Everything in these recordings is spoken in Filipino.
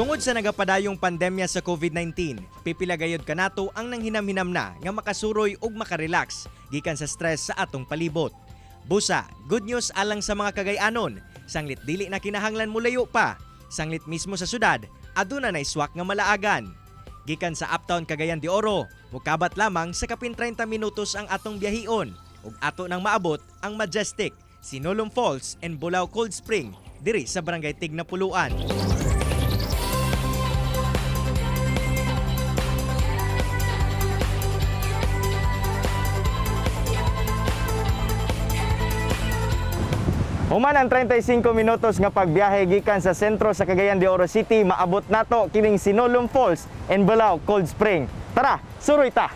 Tungod sa nagapadayong pandemya sa COVID-19, pipilagayod kanato ang nanghinam-hinam na nga makasuroy ug makarelax gikan sa stress sa atong palibot. Busa, good news alang sa mga Cagayanon, sanglit dili na kinahanglan mulayo pa, sanglit mismo sa syudad, aduna nay swak nga malaagan. Gikan sa Uptown Cagayan de Oro, mukabat lamang sa kapin 30 minutos ang atong biyahion ug ato nang maabot ang majestic Sinolom Falls and Bulao Cold Spring diri sa Barangay Tignapuluan. Human ang 35 minutos nga pagbiyahe gikan sa sentro sa Cagayan de Oro City, maabot nato kining Sinolom Falls and Bulao Cold Spring. Tara, suroy ta!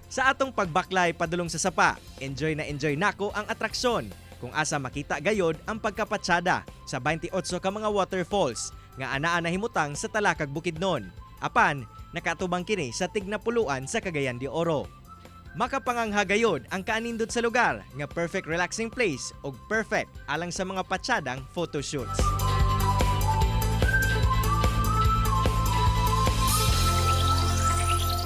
Sa atong pagbaklay padulong sa sapa, enjoy nako ang atraksyon kung asa makita gayod ang pagkapatsyada sa 28 ka mga waterfalls nga anaa na himutang sa Talakag Bukidnon. Apan, nakatubang kini sa Tignapuluan sa Cagayan de Oro. Makapanganghagayod ang kaanindot sa lugar nga perfect relaxing place ug perfect alang sa mga patsyadang photoshoots.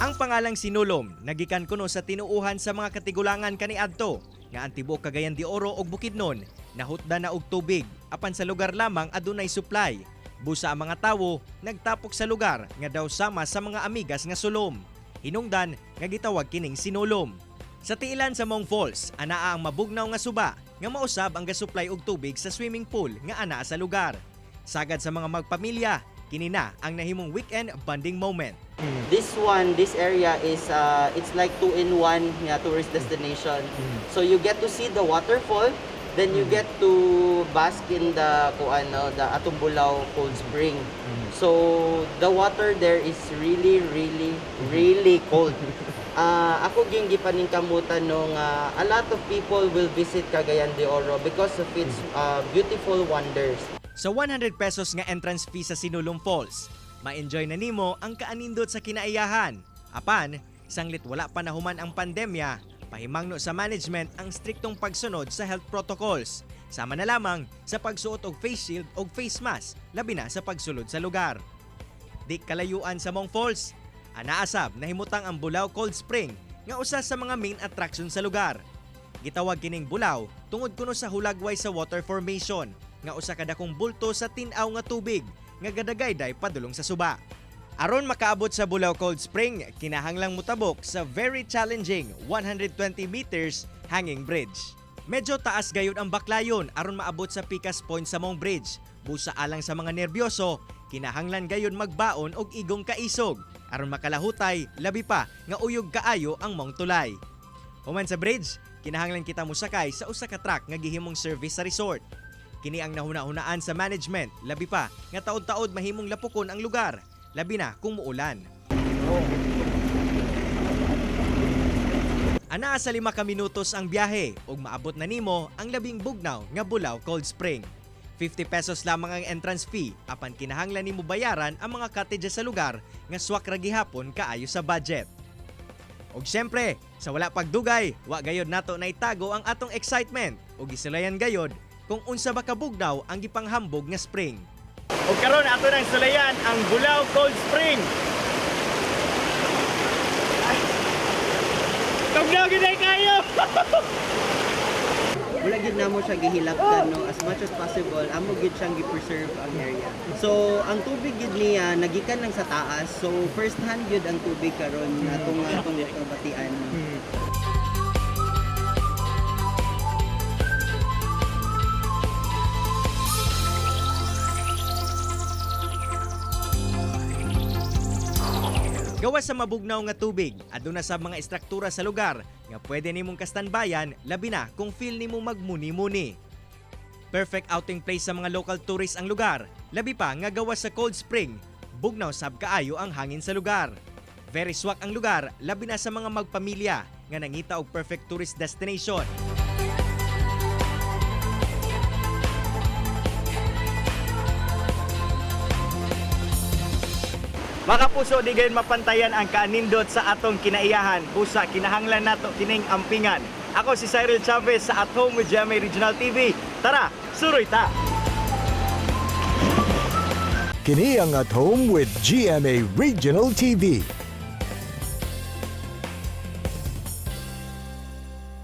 Ang pangalang Sinolom nagikan kuno sa tinuuhan sa mga katigulangan kaniadto nga ang tibuok Cagayan de Oro ug Bukidnon nahutda na og tubig apan sa lugar lamang adunay supply. Busa ang mga tawo nagtapok sa lugar nga daw sama sa mga amigas nga sulom. Hinungdan nga gitawag kining Sinolom. Sa tiilan sa Mong Falls, anaa ang mabugnaw nga suba nga mausab ang gasupply og tubig sa swimming pool nga anaa sa lugar. Sagad sa mga magpamilya, kini na ang nahimong weekend bonding moment. This area is it's like 2-in-1 tourist destination. So you get to see the waterfall, then you get to bask in the atong Bulao Cold Spring. So the water there is really cold. Ako ging gipaningkamutan nung a lot of people will visit Cagayan de Oro because of its beautiful wonders. Sa 100 pesos nga entrance fee sa Sinolom Falls, ma-enjoy na nimo ang kaanindot sa kinaiyahan. Apan, sanglit wala pa nahuman ang pandemya, pahimangno sa management ang striktong pagsunod sa health protocols. Sama na lamang sa pagsuot og face shield og face mask, labi na sa pagsulod sa lugar. Di kalayuan sa Mong Falls, anaasab na himutang ang Bulao Cold Spring nga usa sa mga main attraction sa lugar. Gitawag kining Bulao tungod kuno sa hulagway sa water formation nga usa ka dakong bulto sa tin-aw nga tubig nga gadagayday padulong sa suba. Aron makaabot sa Bulao Cold Spring, kinahanglang mutabok sa very challenging 120 meters hanging bridge. Medyo taas gayud ang baklayon aron maabot sa Picas Point sa Mong Bridge. Busa alang sa mga nerbiyoso, kinahanglan gayud magbaon og igong kaisog aron makalahutay labi pa nga uyog kaayo ang Mong Tulay. Human sa bridge, kinahanglan kita mosakay sa usa ka truck nga gihimong service sa resort. Kini ang nahuna-hunaan sa management, labi pa nga taod-taod mahimong lapukon ang lugar, labi na kung muulan. Anaa sa 5 ka minutos ang biyahe ug maabot na nimo ang labing bugnaw nga Bulao Cold Spring. 50 pesos lamang ang entrance fee, apan kinahanglan nimo bayaran ang mga cottages sa lugar nga swak ra gihapon kaayo sa budget. Ug syempre, sa wala pagdugay, wa gayod nato naitago ang atong excitement ug gisulayan gayod kung unsa ba kabugnaw ang gipanghambog nga spring. Ug karon ato nang sulayan ang Bulao Cold Spring. Tugnaw gid kayo. Wala gid namo siya gihilaktan no, as much as possible amo gid siyang gi-preserve ang area. So ang tubig gid niya nagikan lang sa taas. So first hand gid ang tubig karon atong batian. Gawas sa mabugnaw nga tubig, aduna sa mga istruktura sa lugar nga pwede nimong kastanbayan labi na kung feel nimo magmuni-muni. Perfect outing place sa mga local tourists ang lugar, labi pa nga gawas sa cold spring, bugnaw sab kaayo ang hangin sa lugar. Very swak ang lugar, labi na sa mga magpamilya nga nangita og perfect tourist destination. Mga puso, di gayon mapantayan ang kaanindot sa atong kinaiyahan. Busa, kinahanglan nato kining ampingan. Ako si Cyril Chavez sa At Home with GMA Regional TV. Tara, suroy ta! Kini ang At Home with GMA Regional TV.